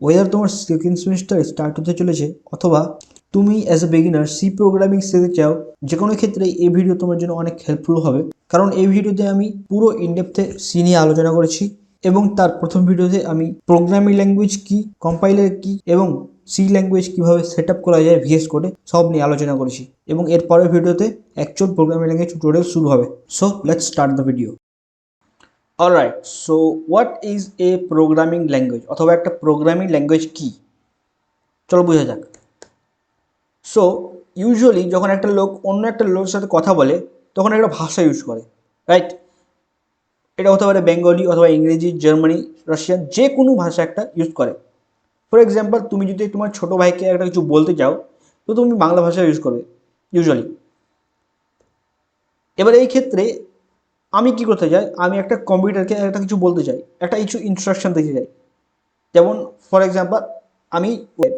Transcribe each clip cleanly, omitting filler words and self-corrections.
Weather তোমার second semester start হতে চলেছে অথবা তুমি as a beginner C programming শিখতে চাও, যে কোনো ক্ষেত্রে এই ভিডিও তোমার জন্য অনেক হেল্পফুল হবে। কারণ এই ভিডিওতে আমি পুরো ইনডেপথে সি নিয়ে আলোচনা করেছি এবং তার প্রথম ভিডিওতে আমি প্রোগ্রামিং ল্যাঙ্গুয়েজ কি, কম্পাইলার কি এবং সি ল্যাঙ্গুয়েজ কীভাবে সেট আপ করা যায় ভিএস কোডে সব নিয়ে আলোচনা করেছি। এবং এর পরের ভিডিওতে অ্যাকচুয়াল প্রোগ্রামিং ল্যাঙ্গুয়েজ টিউটোরিয়াল শুরু হবে। So let's start the video. Alright, so what is a programming language অথবা একটা প্রোগ্রামিং ল্যাঙ্গুয়েজ কি, চলো বোঝা যাক। সো ইউজুয়ালি যখন একটা লোক অন্য একটা লোকের সাথে কথা বলে তখন একটা ভাষা ইউজ করে, রাইট? এটা হতে পারে বেঙ্গলি অথবা ইংরেজি, জার্মানি, রাশিয়ান, যে কোনো ভাষা একটা ইউজ করে। ফর এক্সাম্পল, তুমি যদি তোমার ছোটো ভাইকে একটা কিছু বলতে চাও তো তুমি বাংলা ভাষা ইউজ করবে ইউজুয়ালি। এবার এই ক্ষেত্রে আমি কি করতে চাই, আমি একটা কম্পিউটারকে একটা কিছু বলতে চাই, একটা কিছু ইনস্ট্রাকশন দিতে চাই। যেমন ফর এক্সাম্পল, আমি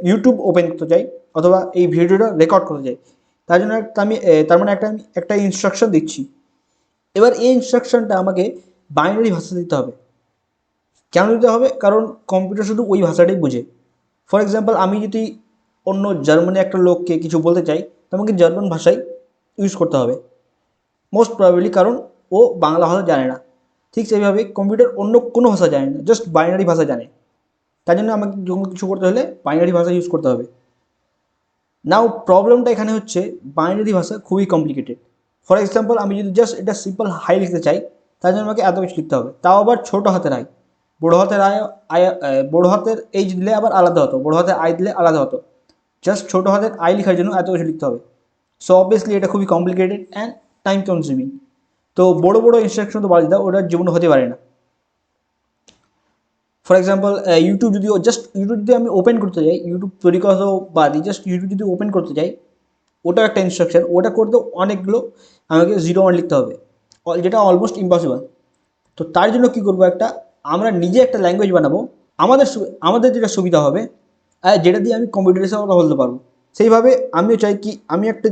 ইউটিউব ওপেন করতে চাই অথবা এই ভিডিওটা রেকর্ড করতে চাই, তার জন্য তার মানে আমি একটা ইনস্ট্রাকশন দিচ্ছি। এবার এই ইনস্ট্রাকশনটা আমাকে বাইনারি ভাষা দিতে হবে। কেন দিতে হবে? কারণ কম্পিউটার শুধু ওই ভাষাটাই বোঝে। ফর এক্সাম্পল, আমি যদি অন্য জার্মানি একটা লোককে কিছু বলতে চাই তো আমাকে জার্মান ভাষায় ইউজ করতে হবে মোস্ট প্রবাবলি, কারণ ও বাংলা ভাষা জানে না। ঠিক সেইভাবে কম্পিউটার অন্য কোনো ভাষা জানে না, জাস্ট বাইনারি ভাষা জানে। তাই জন্য আমাকে যখন কিছু করতে হলে বাইনারি ভাষা ইউজ করতে হবে। নাও প্রবলেমটা এখানে হচ্ছে বাইনারি ভাষা খুবই কমপ্লিকেটেড। ফর এক্সাম্পল, আমি যদি জাস্ট এটা সিম্পল হাই লিখতে চাই তার জন্য আমাকে এত কিছু লিখতে হবে, তাও আবার ছোটো হাতের আই। বড়ো হাতের আই আই বড়ো হাতের এইচ দিলে আবার আলাদা হতো, বড়ো হাতের আই দিলে আলাদা হতো। জাস্ট ছোটো হাতের আই লেখার জন্য এত কিছু লিখতে হবে। সো অবভিয়াসলি এটা খুবই কমপ্লিকেটেড অ্যান্ড টাইম কনজিউমিং। তো বড়ো বড়ো ইনস্ট্রাকশন তো বাদ দাও, ওটার জীবনে হতে পারে না। ফর এক্সাম্পল, ইউটিউব যদি আমি ওপেন করতে যাই, ইউটিউব তৈরি করা তো বাদই, জাস্ট ইউটিউব যদি ওপেন করতে যাই ওটাও একটা ইনস্ট্রাকশন। ওটা করতে অনেকগুলো আমাকে 0 1 লিখতে হবে, যেটা অলমোস্ট ইম্পসিবল। তো তার জন্য কী করবো, আমরা নিজে একটা ল্যাঙ্গুয়েজ বানাবো আমাদের যেটা সুবিধা হবে, যেটা দিয়ে আমি কম্পিউটারের সাথে কথা বলতে পারবো। সেইভাবে আমিও চাই কি আমি একটা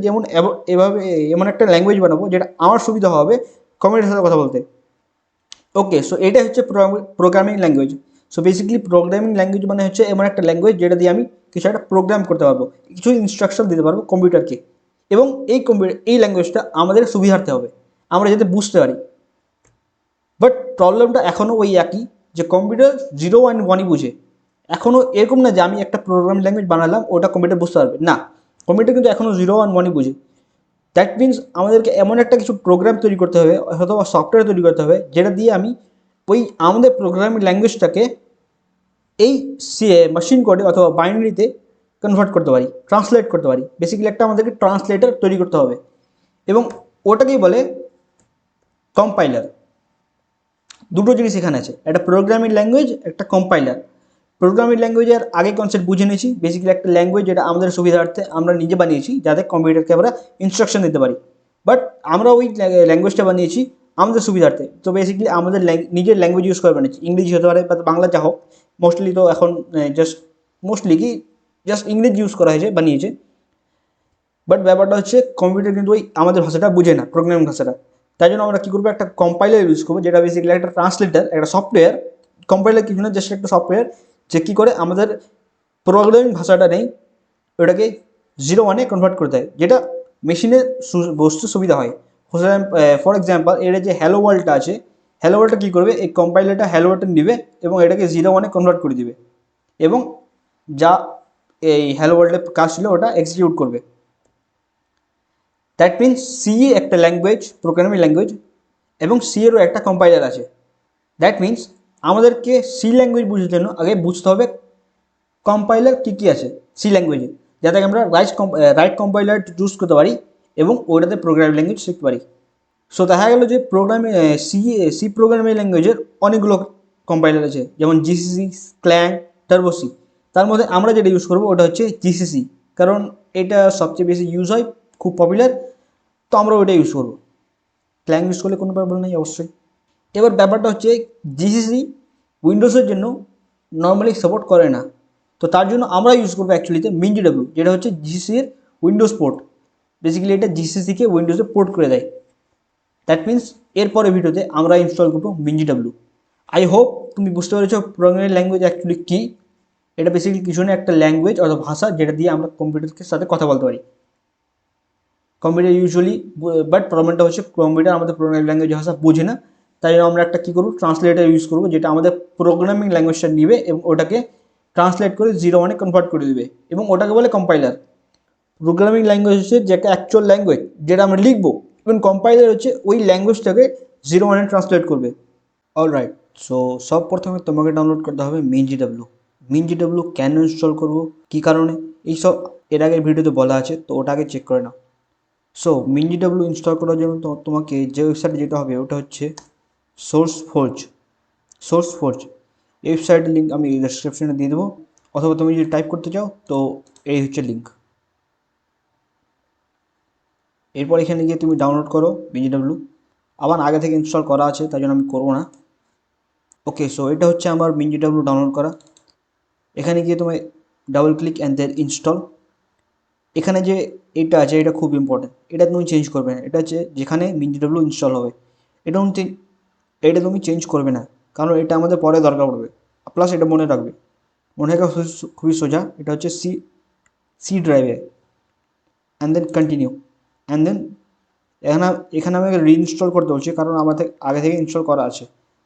এমন একটা ল্যাঙ্গুয়েজ বানাবো যেটা আমার সুবিধা হবে কম্পিউটারের সাথে কথা বলতে। ওকে, সো এটা হচ্ছে programming language. So basically programming language মানে হচ্ছে এমন একটা ল্যাঙ্গুয়েজ যেটা দিয়ে আমি কিছু একটা প্রোগ্রাম করতে পারবো, কিছু ইনস্ট্রাকশন দিতে পারবো কম্পিউটারকে। এবং এই ল্যাঙ্গুয়েজটা আমাদের সুবিধার্থে হবে, আমরা যাতে বুঝতে পারি। বাট প্রবলেমটা এখনও ওই একই, যে কম্পিউটার 0 1 1ই বুঝে। এখনও এরকম না যে আমি একটা প্রোগ্রামিং ল্যাঙ্গুয়েজ বানালাম ওটা কম্পিউটার বুঝতে পারবে না। কম্পিউটার কিন্তু এখনও 0 1 1ই বুঝে। দ্যাট মিনস আমাদেরকে এমন একটা কিছু প্রোগ্রাম তৈরি করতে হবে অথবা সফটওয়্যার তৈরি করতে হবে যেটা দিয়ে আমি আমাদের প্রোগ্রামিং ল্যাঙ্গুয়েজটাকে এই মেশিন কোডে অথবা বাইনারিতে কনভার্ট করতে পারি, ট্রান্সলেট করতে পারি। বেসিক্যালি আমাদেরকে ট্রান্সলেটার তৈরি করতে হবে এবং ওটাকেই বলে কম্পাইলার। দুটো জিনিস এখানে আছে, একটা প্রোগ্রামিং ল্যাঙ্গুয়েজ, একটা কম্পাইলার। প্রোগ্রামিং ল্যাঙ্গুয়েজের আগে কনসেপ্ট বুঝে নিয়েছি, বেসিক্যালি একটা ল্যাঙ্গুয়েজ যেটা আমাদের সুবিধার্থে আমরা নিজে বানিয়েছি যাতে কম্পিউটারকে আমরা ইনস্ট্রাকশন দিতে পারি। বাট আমরা ওই ল্যাঙ্গুয়েজটা বানিয়েছি আমাদের সুবিধার্থে। তো বেসিক্যালি আমাদের নিজের ল্যাঙ্গুয়েজ ইউজ করে বানিয়েছি, ইংরেজি হতে পারে বা বাংলা, যা হোক। মোস্টলি তো এখন জাস্ট ইংরেজি ইউজ করা হয়েছে, বানিয়েছে। বাট ব্যাপারটা হচ্ছে কম্পিউটার কিন্তু আমাদের ভাষাটা বুঝে না, প্রোগ্রামিং ভাষাটা। তাই জন্য আমরা কী করবো, একটা কম্পাইলার ইউজ করবো যেটা বেসিক্যালি একটা ট্রান্সলেটার, একটা সফটওয়্যার। কম্পাইলার কিছু না, জাস্ট একটা সফটওয়্যার যে কী করে আমাদের প্রোগ্রামিং ভাষাটা নেই ওটাকে 0 1 কনভার্ট করে দেয়, যেটা মেশিনের বস্তু সুবিধা হয়। ফর এক্সাম্পল, এর যে হ্যালো ওয়ার্ল্ডটা আছে, হ্যালো ওয়ার্ল্ডটা কী করবে, এই কম্পাইলারটা হ্যালো ওয়ার্ল্ডটা নেবে এবং এটাকে 0 1 কনভার্ট করে দিবে এবং যা এই হ্যালো ওয়ার্ল্ডের কাজ ছিল ওটা এক্সিকিউট করবে। দ্যাট মিনস সি একটা ল্যাঙ্গুয়েজ, প্রোগ্রামিং ল্যাঙ্গুয়েজ, এবং সি এরও একটা কম্পাইলার আছে। দ্যাট মিনস আমাদেরকে সি ল্যাঙ্গুয়েজ বুঝতে জন্য আগে বুঝতে হবে কম্পাইলার কী কী আছে সি ল্যাঙ্গুয়েজে, যাতে আমরা রাইট কম্পাইলার চুজ করতে পারি এবং ওইটাতে প্রোগ্রামিং ল্যাঙ্গুয়েজ শিখতে পারি। সো দেখা গেল যে সি প্রোগ্রামিং ল্যাঙ্গুয়েজের অনেকগুলো কম্পাইলার আছে, যেমন জিসিসি, ক্ল্যাং, টার্বোসি। তার মধ্যে আমরা যেটা ইউজ করবো ওটা হচ্ছে জিসিসি, কারণ এটা সবচেয়ে বেশি ইউজ হয়, খুব পপুলার। তো আমরা ওইটা ইউজ করবো। ক্ল্যাং ইউজ করলে কোনো প্রবলেম নেই অবশ্যই। এবার ব্যাপারটা হচ্ছে জিসিসি উইন্ডোজের জন্য নর্মালি সাপোর্ট করে না। তো তার জন্য আমরা ইউজ করবো অ্যাকচুয়ালিতে মিনজিডাব্লিউ, যেটা হচ্ছে জিসিসির উইন্ডোজ পোর্ট। বেসিক্যালি এটা জিসিসিকে উইন্ডোজে পোর্ট করে দেয়। দ্যাট মিনস এরপরে ভিডিওতে আমরা ইনস্টল করবো মিনজিডাব্লিউ। আই হোপ তুমি বুঝতে পেরেছো প্রোগ্রামিং ল্যাঙ্গুয়েজ অ্যাকচুয়ালি কী এটা বেসিক্যালি কিছু না, একটা ল্যাঙ্গুয়েজ অথবা ভাষা যেটা দিয়ে আমরা কম্পিউটারের সাথে কথা বলতে পারি। কম্পিউটার ইউজুয়ালি, বাট প্রবলেমটা হচ্ছে কম্পিউটার আমাদের প্রোগ্রামিং ল্যাঙ্গুয়েজ ভাষা বোঝে না, তাই জন্য আমরা একটা কী করবো, ট্রান্সলেটার ইউজ করবো, যেটা আমাদের প্রোগ্রামিং ল্যাঙ্গুয়েজটা নিবে এবং ওটাকে ট্রান্সলেট করে 0 1 কনভার্ট করে দিবে, এবং ওটাকে বলে কম্পাইলার। প্রোগ্রামিং ল্যাঙ্গুয়েজ হচ্ছে যেটা অ্যাকচুয়াল ল্যাঙ্গুয়েজ যেটা আমরা লিখবো, এবং কম্পাইলার হচ্ছে ওই ল্যাঙ্গুয়েজটাকে 0 1 ট্রান্সলেট করবে। অলরাইট, সো সব প্রথমে তোমাকে ডাউনলোড করতে হবে MinGW। MinGW কেন ইনস্টল করবো, কী কারণে, এইসব এর আগের ভিডিওতে বলা আছে, তো ওটাকে চেক করে নাও। সো MinGW ইনস্টল করার জন্য তোমাকে যে ওয়েবসাইটে যেতে হবে ওটা হচ্ছে সোর্সফোর্জ। এই ওয়েবসাইটের লিঙ্ক আমি ডেসক্রিপশনে দিয়ে দেবো, অথবা তুমি যদি টাইপ করতে চাও তো এই হচ্ছে লিঙ্ক। এরপর এখানে গিয়ে তুমি ডাউনলোড করো MinGW। আমার আগে থেকে ইনস্টল করা আছে, তাই জন্য আমি করবো না। ওকে, সো এটা হচ্ছে আমার MinGW ডাউনলোড করা। এখানে গিয়ে তুমি double click and then install. এখানে যে এটা আছে এটা খুব ইম্পর্টেন্ট, এটা তুমি চেঞ্জ করবে না। এটা হচ্ছে যেখানে MinGW ইনস্টল হবে, এটা তুমি চেঞ্জ করবে না, কারণ এটা আমাদের পরে দরকার পড়বে। প্লাস এটা মনে রাখবে, মনে রাখা খুবই সোজা। এটা হচ্ছে সি ড্রাইভে, and then continue, and then এখানে এখানে আমাকে রিইনস্টল করতে বলছে, কারণ আমাদের আগে থেকে ইনস্টল করা আছে,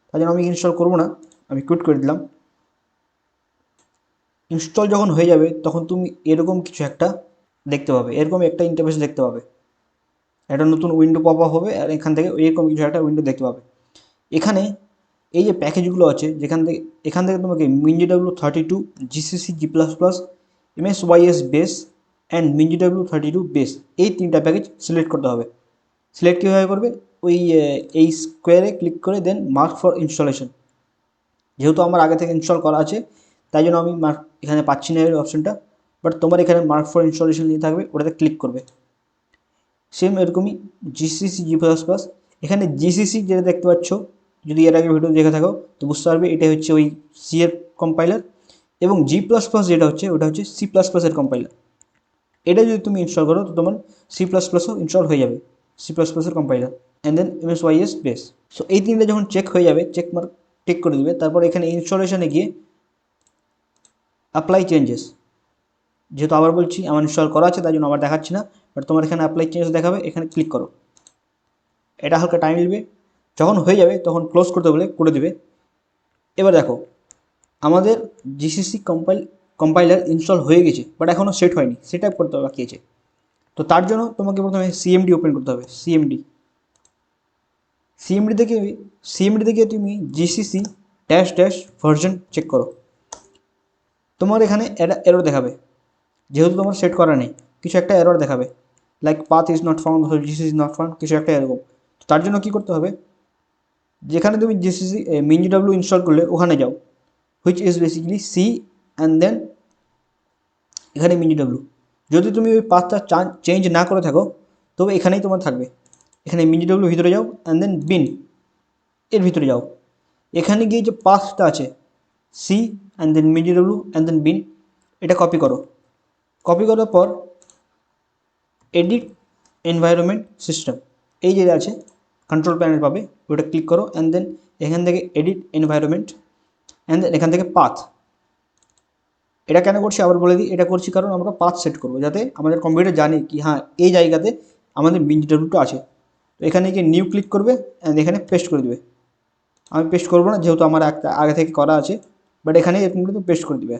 তাই জন্য আমি ইনস্টল করবো না, আমি কুইট করে দিলাম। ইনস্টল যখন হয়ে যাবে তখন তুমি এরকম কিছু একটা দেখতে পাবে, এরকম একটা ইন্টারফেস দেখতে পাবে, একটা নতুন উইন্ডো পপ আপ হবে, আর এখান থেকে এরকম কিছু একটা উইন্ডো দেখতে পাবে। এখানে এই যে প্যাকেজগুলো আছে, এখান থেকে তোমাকে MinGW 32, GCC G++, MSYS base and MinGW 32 base, এই 3টা প্যাকেজ সিলেক্ট করতে হবে। সিলেক্ট কীভাবে করবে, ওই এই স্কোয়ারে ক্লিক করে দেন মার্ক ফর ইনস্টলেশন। যেহেতু আমার আগে থেকে ইনস্টল করা আছে, তাই জন্য আমি এখানে পাচ্ছি না এই অপশনটা, বাট তোমার এখানে মার্ক ফর ইনস্টলেশন নিয়ে থাকবে, ওটাতে ক্লিক করবে। সেম এরকমই GCC G++, এখানে GCC যেটা দেখতে পাচ্ছ, যদি এর আগে ভিডিও দেখে থাকো তো বুঝতে পারবে, এটা হচ্ছে ওই সি এর কম্পাইলার, এবং G++ যেটা হচ্ছে ওটা হচ্ছে C++ এর কম্পাইলার। এটা যদি তুমি ইনস্টল করো তো তোমার C++ও ইনস্টল হয়ে যাবে, C++ এর compiler, and then MSYS base. So এই 3টা যখন চেক হয়ে যাবে, চেক মার্ক টিক করে দিবে, তারপর এখানে ইনস্টলেশনে গিয়ে অ্যাপ্লাই চেঞ্জেস, যেহেতু আবার বলছি আমার ইনস্টল করা আছে তাই জন্য আবার দেখাচ্ছি না, বাট তোমার এখানে অ্যাপ্লাই চেঞ্জেস দেখাবে, এখানে ক্লিক করো। এটা হালকা টাইম নেবে, যখন হয়ে যাবে তখন ক্লোজ করতে বলে করে দিবে। এবার দেখো আমাদের জিসিসি কম্পাইলার ইনস্টল হয়ে গেছে, বাট এখনও সেট হয়নি, সেট আপ করতে বাকি আছে। তো তার জন্য তোমাকে প্রথমে সিএমডি ওপেন করতে হবে। সিএমডি থেকে তুমি GCC dash dash version check করো। তোমার এখানে এরর দেখাবে, যেহেতু তোমার সেট করা নেই, কিছু একটা এরর দেখাবে, like path is not found, GCC is not found, কিছু একটা এরকম। তার জন্য কী করতে হবে, যেখানে তুমি জিসিসি MinGW ইনস্টল করলে ওখানে যাও, which is basically C and then এখানে MinGW। যদি তুমি ওই পাথটা চেঞ্জ না করে থাকো তবে এখানেই তোমার থাকবে। এখানে MinGW ভিতরে যাও, অ্যান্ড দেন বিন এর ভিতরে যাও। এখানে গিয়ে যে পাথটা আছে C and then MinGW and then bin, এটা কপি করো। কপি করার পর এডিট এনভায়রনমেন্ট সিস্টেম, এই যে আছে কন্ট্রোল প্যানেল পাবে, ওটা ক্লিক করো, অ্যান্ড দেন এখান থেকে এডিট এনভায়রনমেন্ট, অ্যান্ড দেন এখান থেকে পাথ। এটা কেন করছি আবার বলে দিই, এটা করছি কারণ আমরা পাথ সেট করবো, যাতে আমাদের কম্পিউটার জানে কি হ্যাঁ এই জায়গাতে আমাদের MinGW আছে। তো এখানে গিয়ে নিউ ক্লিক করবে, অ্যান্ড এখানে পেস্ট করে দেবে। আমি পেস্ট করবো না, যেহেতু আমার একটা আগে থেকে করা আছে, বাট এখানে এরকম কিন্তু পেস্ট করে দেবে,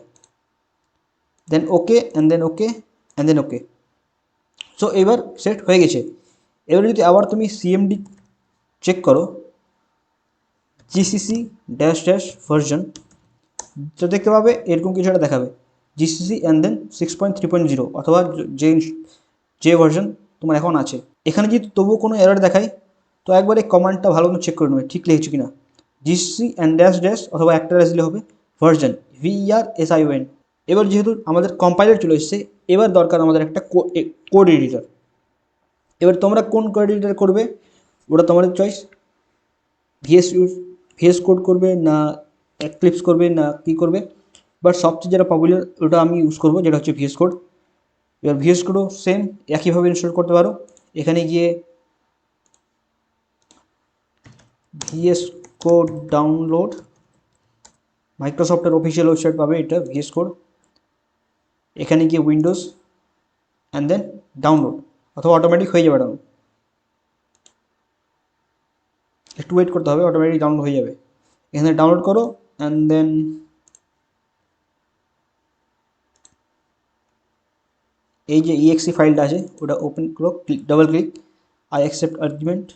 then okay, and then okay, and then okay. So এবার সেট হয়ে গেছে। এবার যদি আবার তুমি সিএমডি চেক করো, জিসিসি ড্যাশ ড্যাশ ভার্জন, তো দেখতে পাবে এরকম কিছু একটা দেখাবে, জিসিসি অ্যান্ড দেন 6.3.0, অথবা যে ভার্জন তোমার এখন আছে। এখানে যদি তবুও কোনো এরর দেখায় তো একবার এই কমান্ডটা ভালো মতো চেক করে নেবে ঠিক লিখেছো কিনা। জিসিসি অ্যান্ড ড্যাশ ড্যাশ অথবা একটা ড্যাশ দিলে হবে, ভার্জন VERSION। এবার যেহেতু আমাদের কম্পাইলার চলে এসেছে, এবার দরকার আমাদের একটা কোড এডিটর। এবার তোমরা কোন কোড এডিটর করবে ওটা তোমাদের চয়েস, ভিএস কোড করবে না এক্লিপস করবে না কী করবে, বাট সবচেয়ে যেটা পপুলার ওটা আমি ইউজ করবো, যেটা হচ্ছে ভিএস কোড। এবার ভিএস কোডও সেম একইভাবে ইনস্টল করতে পারো। এখানে গিয়ে ভিএস কোড ডাউনলোড, মাইক্রোসফটের অফিসিয়াল ওয়েবসাইট পাবে এটা ভিএস কোড, এখানে গিয়ে উইন্ডোজ অ্যান্ড দেন ডাউনলোড, অথবা অটোমেটিক হয়ে যাবে ডাউনলোড, একটু ওয়েট করতে হবে, অটোমেটিক ডাউনলোড হয়ে যাবে। এখানে ডাউনলোড করো অ্যান্ড দেন এই যে ইএক্সি ফাইলটা আছে ওটা ওপেন করো, double click, I accept argument,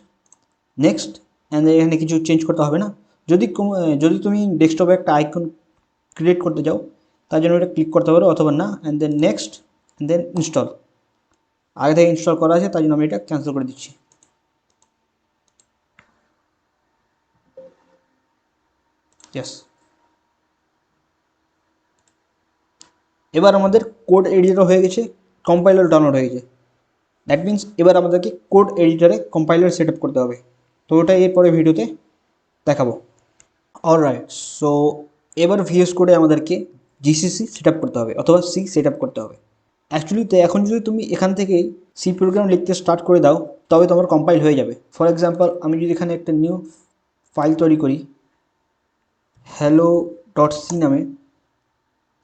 next, and এখানে কিছু চেঞ্জ করতে হবে না। যদি তুমি ডেস্কটপে একটা আইকন ক্রিয়েট করতে চাও তার জন্য এটা ক্লিক করতে পারো, অথবা না, and then next, and then install. আগে থেকে ইনস্টল করা আছে তাই জন্য আমি এটা ক্যান্সেল করে দিচ্ছি। ইয়েস, এবার আমাদের কোড এডিটর হয়ে গেছে, কম্পাইলার ডাউনলোড হয়ে গেছে। দ্যাট মিনস এবার আমাদেরকে কোড এডিটরে কম্পাইলার সেট আপ করতে হবে, তো ওটা এরপরে ভিডিওতে দেখাবো। অলরাইট, সো এবার ভিএস কোডে আমাদেরকে জিসিসি সেট আপ করতে হবে অথবা সি সেট আপ করতে হবে। অ্যাকচুয়ালি তো এখন যদি তুমি এখান থেকেই সি প্রোগ্রাম লিখতে স্টার্ট করে দাও তবে তোমার কম্পাইল হয়ে যাবে। ফর এক্সাম্পল আমি যদি এখানে একটা নিউ ফাইল তৈরি করি hello.c নামে,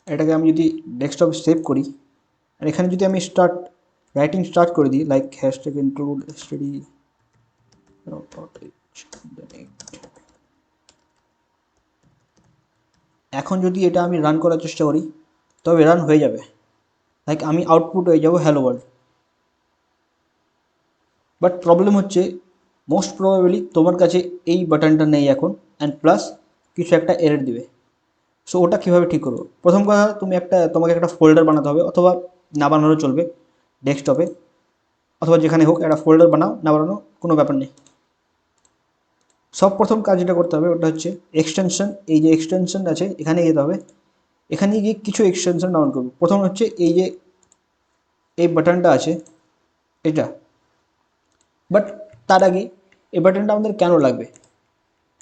এটাকে আমি যদি ডেস্কটপে সেভ করি আর এখানে যদি আমি রাইটিং স্টার্ট করে দিই লাইক হ্যাশট্যাগ ইনক্লুড স্টাডি, এখন যদি এটা আমি রান করার চেষ্টা করি তবে রান হয়ে যাবে, লাইক আমি আউটপুট হয়ে যাবো হ্যালো ওয়ার্ল্ড। বাট প্রবলেম হচ্ছে মোস্ট প্রবাবলি তোমার কাছে এই বাটনটা নেই এখন, অ্যান্ড প্লাস কিছু একটা এরর দিবে। সো ওটা কীভাবে ঠিক করবো? প্রথম কথা তোমাকে একটা ফোল্ডার বানাতে হবে, অথবা না বানালেও চলবে, ডেস্কটপে অথবা যেখানে হোক একটা ফোল্ডার বানাও, না বানানো কোনো ব্যাপার নেই। সব প্রথম কাজ যেটা করতে হবে ওটা হচ্ছে এক্সটেনশন, এই যে এক্সটেনশন আছে এখানে যেতে হবে, এখানে গিয়ে কিছু এক্সটেনশন ডাউনলোড করবো। প্রথম হচ্ছে এই যে এই বাটনটা আছে এটা, বাট তার আগে এই বাটনটা আমাদের কেন লাগবে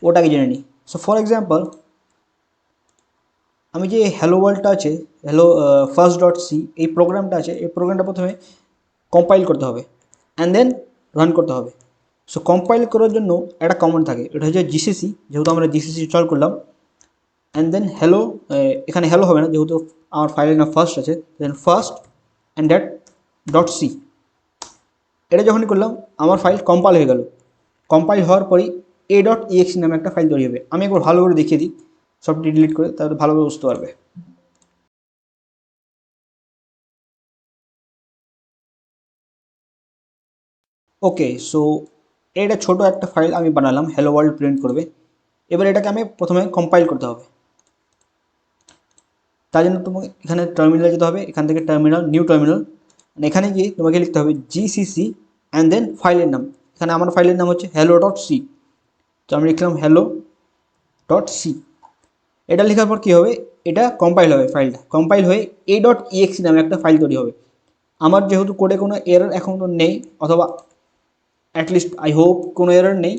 ওটাকে জেনে নিই। সো ফর এক্সাম্পল আমি যে হ্যালো ওয়ার্ল্ডটা আছে, হ্যালো ফার্স্ট ডট সি এই প্রোগ্রামটা আছে, এই প্রোগ্রামটা প্রথমে কম্পাইল করতে হবে অ্যান্ড দেন রান করতে হবে। সো কম্পাইল করার জন্য একটা কমান্ড থাকে, এটা হচ্ছে জিসিসি, যেহেতু আমরা জিসিসি ইনস্টল করলাম, অ্যান্ড দেন হ্যালো, এখানে হ্যালো হবে না যেহেতু আমার ফাইলের নাম ফার্স্ট আছে, then first and that dot C. এটা যখনই করলাম আমার ফাইল কম্পাইল হয়ে গেল। কম্পাইল হওয়ার পরেই a.exe নামে একটা ফাইল তৈরি হবে। আমি একবার ভালো করে দেখিয়ে দিই সবটি ডিলিট করে, তাহলে ভালোভাবে বুঝতে পারবে। ওকে, সো এটা ছোট একটা ফাইল আমি বানালাম, হ্যালো ওয়ার্ল্ড প্রিন্ট করবে। এবার এটাকে আমি প্রথমে কম্পাইল করতে হবে, তার জন্য তোমাকে এখানে টার্মিনাল যেতে হবে, এখান থেকে টার্মিনাল, নিউ টার্মিনাল, এখানে গিয়ে তোমাকে লিখতে হবে জিসিসি অ্যান্ড দেন ফাইলের নাম। এখানে আমার ফাইলের নাম হচ্ছে হ্যালো ডট সি, তো আমি লিখলাম হ্যালো ডট সি। এটা লেখার পর কী হবে, এটা কম্পাইল হবে, ফাইলটা কম্পাইল হয়ে a.exe নামে একটা ফাইল তৈরি হবে। আমার যেহেতু কোডে কোনো এরর এখন নেই, অথবা অ্যাটলিস্ট আই হোপ কোনো এরর নেই,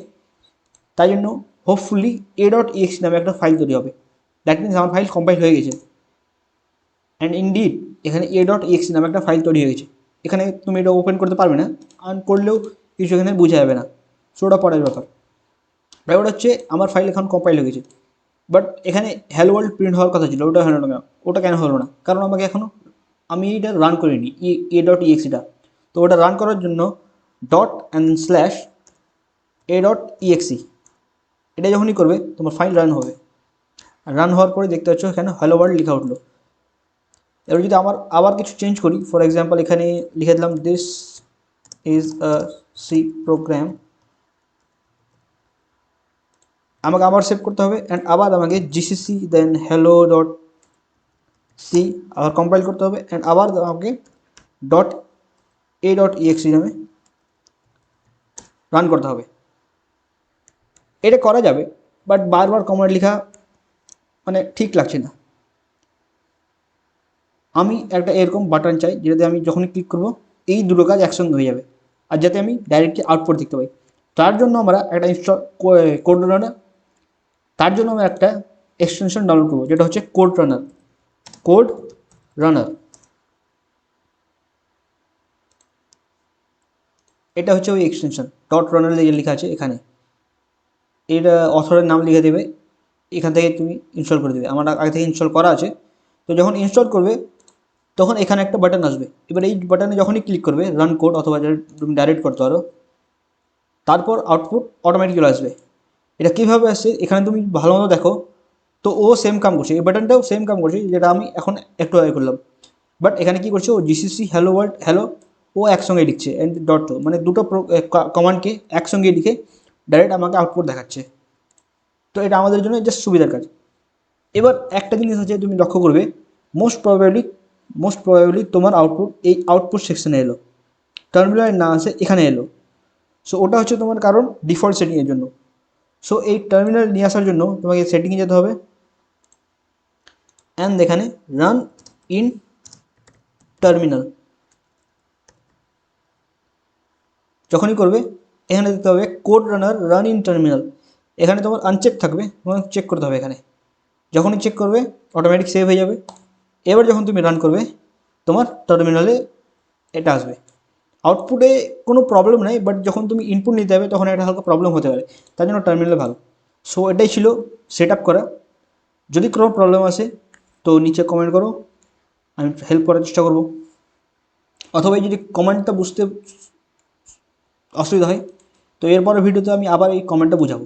তাই জন্য হোপফুলি a.exe নামে একটা ফাইল তৈরি হবে। দ্যাট মিনস আমার ফাইল কম্পাইল হয়ে গেছে, অ্যান্ড ইনডিড এখানে a.exe নামে একটা ফাইল তৈরি হয়ে গেছে। এখানে তুমি এটা ওপেন করতে পারবে না, আর করলেও কিছু এখানে বোঝা যাবে না, সো ওটা পরের ব্যাপার। ব্যাপারটা হচ্ছে আমার ফাইল এখন কম্পাইল হয়ে গেছে, বাট এখানে হ্যালো ওয়ার্ল্ড প্রিন্ট হওয়ার কথা ছিল, ওটা হলো না কেন? ওটা কেন হলো না? কারণ আমাকে এখনও আমি এটা রান করিনি a.exe তো ওটা রান করার জন্য ডট অ্যান্ড স্ল্যাশ a.exe এটা যখনই করবে তোমার ফাইল রান হবে। রান হওয়ার পরে দেখতে পাচ্ছ এখানে হ্যালো ওয়ার্ল্ড লেখা উঠলো। এবার যদি আবার কিছু চেঞ্জ করি, ফর এক্সাম্পল এখানে লিখে দিলাম this is a C program, আমাকে আবার সেভ করতে হবে, অ্যান্ড আবার আমাকে GCC then hello dot C আবার কম্পাইল করতে হবে, অ্যান্ড আবার আমাকে ডট a.exe নামে রান করতে হবে। এটা করা যাবে, বাট বারবার কমান্ড লেখা মানে ঠিক লাগছে না। আমি একটা এরকম বাটন চাই যেটাতে আমি যখনই ক্লিক করব এই দুটো কাজ একসঙ্গে হয়ে যাবে, আর যাতে আমি ডাইরেক্টলি আউটপুট দেখতে পাই। তার জন্য আমরা একটা কোড রানার, তার জন্য আমরা একটা এক্সটেনশন ডাউনলোড করবো যেটা হচ্ছে কোড রানার। এটা হচ্ছে ওই এক্সটেনশন, ডট রানার লেখা আছে এখানে, এটা অথরের নাম লিখে দেবে, এখান থেকে তুমি ইনস্টল করে দেবে। আমার আগে থেকে ইনস্টল করা আছে, তো যখন ইনস্টল করবে তখন এখানে একটা বাটন আসবে। এবার এই বাটনে যখনই ক্লিক করবে রান কোড অথবা তুমি ডাইরেক্ট করতে পারো, তারপর আউটপুট অটোমেটিক চলে আসবে। এটা কীভাবে আসছে এখানে তুমি ভালো মতো দেখো। তো ও সেম কাম করছে, এই বাটনটাও সেম কাম করছে যেটা আমি এখন একটু আগে করলাম। বাট এখানে কী করছে, ও জিসিসি হ্যালো ওয়ার্ল্ড হ্যালো ও একসঙ্গে লিখছে, এন্ড ডট মানে দুটো কমান্ডকে একসঙ্গে লিখে ডাইরেক্ট আমাকে আউটপুট দেখাচ্ছে। তো এটা আমাদের জন্য জাস্ট সুবিধার কাজ। এবার একটা জিনিস আছে তুমি লক্ষ্য করবে, মোস্ট প্রবাবলি তোমার আউটপুট এই আউটপুট সেকশনে এলো, টার্মিনাল না আসে এখানে এলো। সো ওটা হচ্ছে তোমার কারণ ডিফল্ট সেটিংয়ের জন্য। সো এই টার্মিনাল নিয়ে আসার জন্য তোমাকে সেটিংয়ে যেতে হবে, অ্যান্ড এখানে রান ইন টার্মিনাল যখনই করবে এখানে দিতে হবে code runner run in terminal. এখানে তোমার আনচেক থাকবে, তোমাকে চেক করতে হবে এখানে। যখনই চেক করবে অটোমেটিক সেভ হয়ে যাবে। এবার যখন তুমি রান করবে তোমার টার্মিনালে এটা আসবে। আউটপুটে কোনো প্রবলেম নেই, বাট যখন তুমি ইনপুট নিতে হবে তখন একটা হালকা প্রবলেম হতে পারে, তার জন্য টার্মিনালে ভালো। সো এটাই ছিল সেট আপ করা। যদি কোনো প্রবলেম আসে তো নিচে কমেন্ট করো, আমি হেল্প করার চেষ্টা করব। অথবা যদি কমেন্টটা বুঝতে অসুবিধা হয় তো এরপরের ভিডিওতে আমি আবার এই কমেন্টটা বুঝাবো।